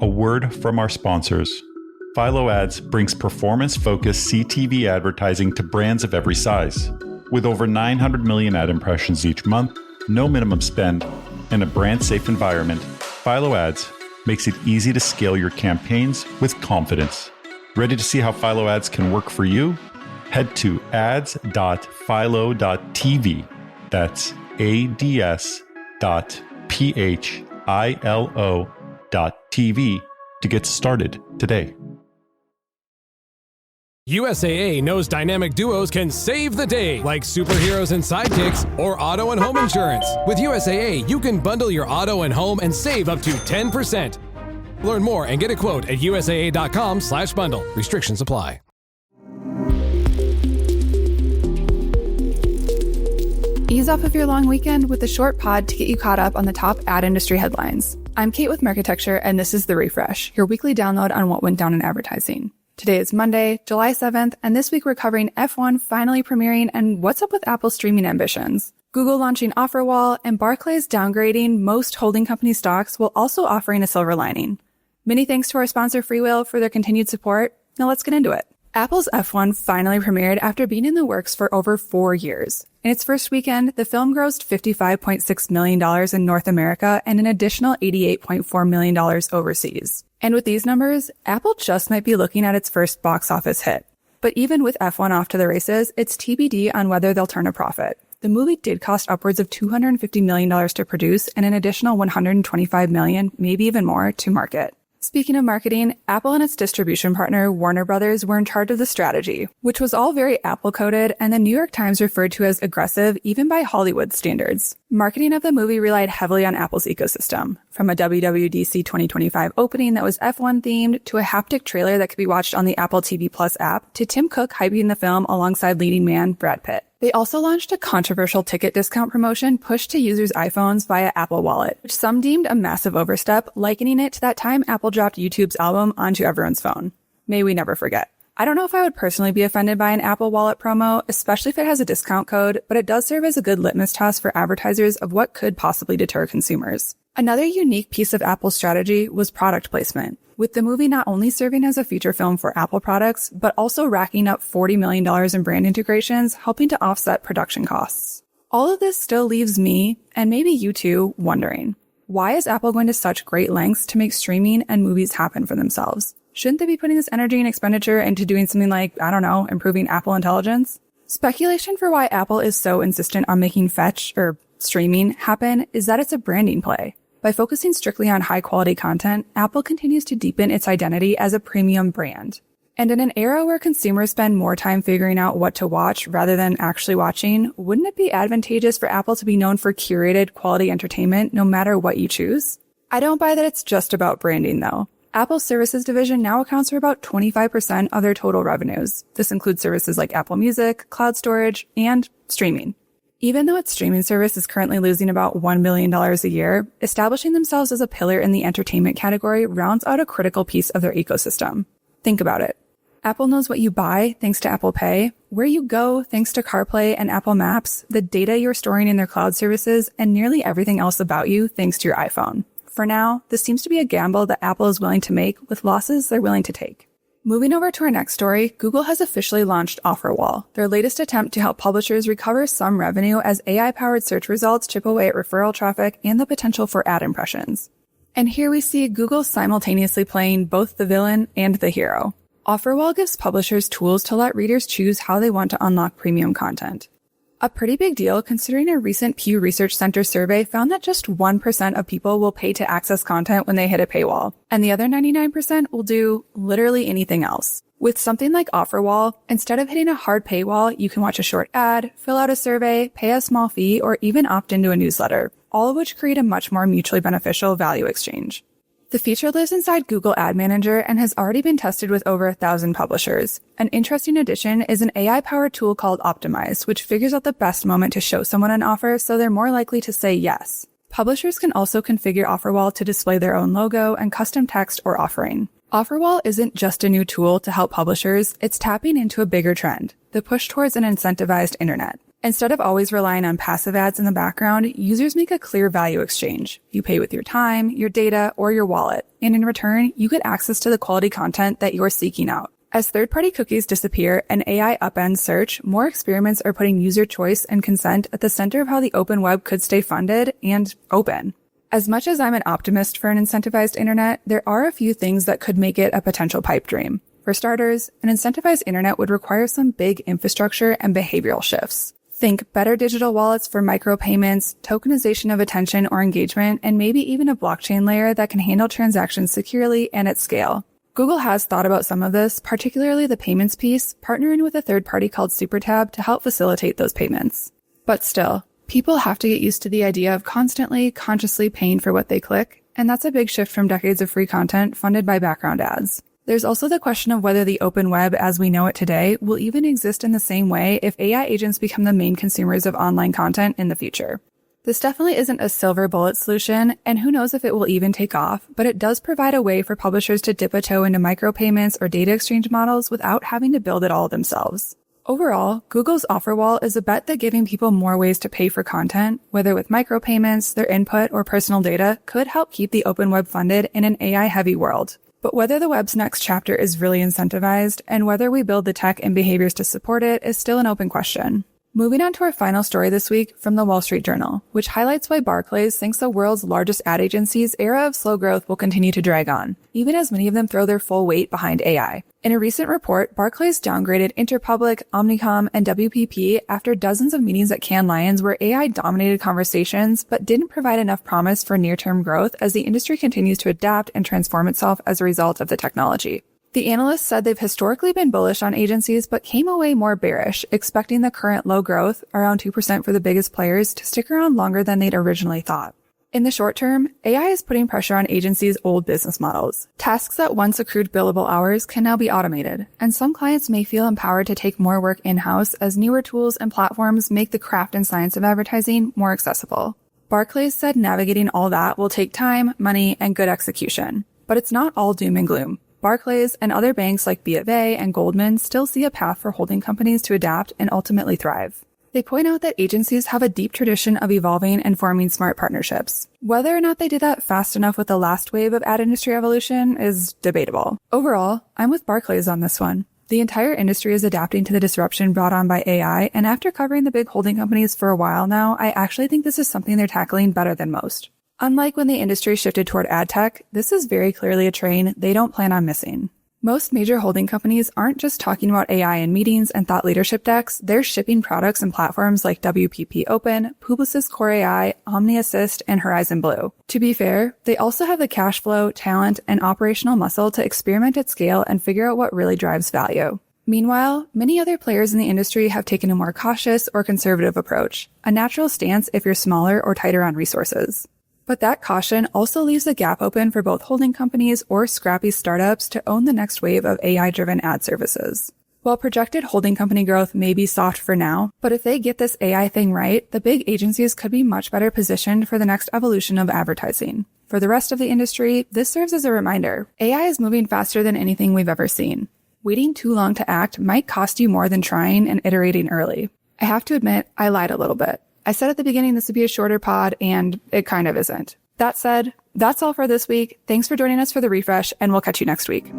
A word from our sponsors. Philo Ads brings performance-focused CTV advertising to brands of every size. With over 900 million ad impressions each month, no minimum spend, and a brand-safe environment, Philo Ads makes it easy to scale your campaigns with confidence. Ready to see how Philo Ads can work for you? Head to ads.philo.tv. That's ads.philo.tv to get started today. USAA knows dynamic duos can save the day, like superheroes and sidekicks, or auto and home insurance. With USAA, you can bundle your auto and home and save up to 10%. Learn more and get a quote at usaa.com/bundle. Restrictions apply. Ease off of your long weekend with a short pod to get you caught up on the top ad industry headlines. I'm Kait with Marketecture, and this is The Refresh, your weekly download on what went down in advertising. Today is Monday, July 7th, and this week we're covering F1 finally premiering and what's up with Apple's streaming ambitions. Google launching OfferWall, and Barclays downgrading most holding company stocks while also offering a silver lining. Many thanks to our sponsor FreeWheel for their continued support. Now let's get into it. Apple's F1 finally premiered after being in the works for over 4 years. In its first weekend, the film grossed $55.6 million in North America and an additional $88.4 million overseas. And with these numbers, Apple just might be looking at its first box office hit. But even with F1 off to the races, it's TBD on whether they'll turn a profit. The movie did cost upwards of $250 million to produce and an additional $125 million, maybe even more, to market. Speaking of marketing, Apple and its distribution partner, Warner Brothers, were in charge of the strategy, which was all very Apple-coded, and the New York Times referred to as aggressive even by Hollywood standards. Marketing of the movie relied heavily on Apple's ecosystem, from a WWDC 2025 opening that was F1-themed to a haptic trailer that could be watched on the Apple TV Plus app to Tim Cook hyping the film alongside leading man Brad Pitt. They also launched a controversial ticket discount promotion pushed to users' iPhones via Apple Wallet, which some deemed a massive overstep, likening it to that time Apple dropped YouTube's album onto everyone's phone. May we never forget. I don't know if I would personally be offended by an Apple Wallet promo, especially if it has a discount code, but it does serve as a good litmus test for advertisers of what could possibly deter consumers. Another unique piece of Apple's strategy was product placement, with the movie not only serving as a feature film for Apple products, but also racking up $40 million in brand integrations, helping to offset production costs. All of this still leaves me, and maybe you too, wondering, why is Apple going to such great lengths to make streaming and movies happen for themselves? Shouldn't they be putting this energy and expenditure into doing something like, improving Apple Intelligence? Speculation for why Apple is so insistent on making fetch, or streaming, happen is that it's a branding play. By focusing strictly on high-quality content, Apple continues to deepen its identity as a premium brand. And in an era where consumers spend more time figuring out what to watch rather than actually watching, wouldn't it be advantageous for Apple to be known for curated quality entertainment no matter what you choose? I don't buy that it's just about branding, though. Apple's services division now accounts for about 25% of their total revenues. This includes services like Apple Music, cloud storage, and streaming. Even though its streaming service is currently losing about $1 billion a year, establishing themselves as a pillar in the entertainment category rounds out a critical piece of their ecosystem. Think about it. Apple knows what you buy thanks to Apple Pay, where you go thanks to CarPlay and Apple Maps, the data you're storing in their cloud services, and nearly everything else about you thanks to your iPhone. For now, this seems to be a gamble that Apple is willing to make with losses they're willing to take. Moving over to our next story, Google has officially launched OfferWall, their latest attempt to help publishers recover some revenue as AI-powered search results chip away at referral traffic and the potential for ad impressions. And here we see Google simultaneously playing both the villain and the hero. OfferWall gives publishers tools to let readers choose how they want to unlock premium content. A pretty big deal considering a recent Pew Research Center survey found that just 1% of people will pay to access content when they hit a paywall, and the other 99% will do literally anything else. With something like OfferWall, instead of hitting a hard paywall, you can watch a short ad, fill out a survey, pay a small fee, or even opt into a newsletter, all of which create a much more mutually beneficial value exchange. The feature lives inside Google Ad Manager and has already been tested with over 1,000 publishers. An interesting addition is an AI-powered tool called Optimize, which figures out the best moment to show someone an offer so they're more likely to say yes. Publishers can also configure OfferWall to display their own logo and custom text or offering. OfferWall isn't just a new tool to help publishers, it's tapping into a bigger trend, the push towards an incentivized internet. Instead of always relying on passive ads in the background, users make a clear value exchange. You pay with your time, your data, or your wallet, and in return, you get access to the quality content that you're seeking out. As third-party cookies disappear and AI upends search, more experiments are putting user choice and consent at the center of how the open web could stay funded and open. As much as I'm an optimist for an incentivized internet, there are a few things that could make it a potential pipe dream. For starters, an incentivized internet would require some big infrastructure and behavioral shifts. Think better digital wallets for micropayments, tokenization of attention or engagement, and maybe even a blockchain layer that can handle transactions securely and at scale. Google has thought about some of this, particularly the payments piece, partnering with a third party called SuperTab to help facilitate those payments. But still, people have to get used to the idea of constantly, consciously paying for what they click, and that's a big shift from decades of free content funded by background ads. There's also the question of whether the open web as we know it today will even exist in the same way if AI agents become the main consumers of online content in the future. This definitely isn't a silver bullet solution, and who knows if it will even take off, but it does provide a way for publishers to dip a toe into micropayments or data exchange models without having to build it all themselves. Overall, Google's OfferWall is a bet that giving people more ways to pay for content, whether with micropayments, their input, or personal data, could help keep the open web funded in an AI-heavy world. But whether the web's next chapter is really incentivized and whether we build the tech and behaviors to support it is still an open question. Moving on to our final story this week from the Wall Street Journal, which highlights why Barclays thinks the world's largest ad agency's era of slow growth will continue to drag on, even as many of them throw their full weight behind AI. In a recent report, Barclays downgraded Interpublic, Omnicom, and WPP after dozens of meetings at Cannes Lions where AI dominated conversations but didn't provide enough promise for near-term growth as the industry continues to adapt and transform itself as a result of the technology. The analysts said they've historically been bullish on agencies but came away more bearish, expecting the current low growth, around 2% for the biggest players, to stick around longer than they'd originally thought. In the short term, AI is putting pressure on agencies' old business models. Tasks that once accrued billable hours can now be automated, and some clients may feel empowered to take more work in-house as newer tools and platforms make the craft and science of advertising more accessible. Barclays said navigating all that will take time, money, and good execution. But it's not all doom and gloom. Barclays and other banks like BofA and Goldman still see a path for holding companies to adapt and ultimately thrive. They point out that agencies have a deep tradition of evolving and forming smart partnerships. Whether or not they did that fast enough with the last wave of ad industry evolution is debatable. Overall, I'm with Barclays on this one. The entire industry is adapting to the disruption brought on by AI, and after covering the big holding companies for a while now, I actually think this is something they're tackling better than most. Unlike when the industry shifted toward ad tech, this is very clearly a train they don't plan on missing. Most major holding companies aren't just talking about AI in meetings and thought leadership decks, they're shipping products and platforms like WPP Open, Publicis Core AI, OmniAssist, and Horizon Blue. To be fair, they also have the cash flow, talent, and operational muscle to experiment at scale and figure out what really drives value. Meanwhile, many other players in the industry have taken a more cautious or conservative approach, a natural stance if you're smaller or tighter on resources. But that caution also leaves a gap open for both holding companies or scrappy startups to own the next wave of AI-driven ad services. While projected holding company growth may be soft for now, but if they get this AI thing right, the big agencies could be much better positioned for the next evolution of advertising. For the rest of the industry, this serves as a reminder. AI is moving faster than anything we've ever seen. Waiting too long to act might cost you more than trying and iterating early. I have to admit, I lied a little bit. I said at the beginning this would be a shorter pod, and it kind of isn't. That said, that's all for this week. Thanks for joining us for the refresh, and we'll catch you next week.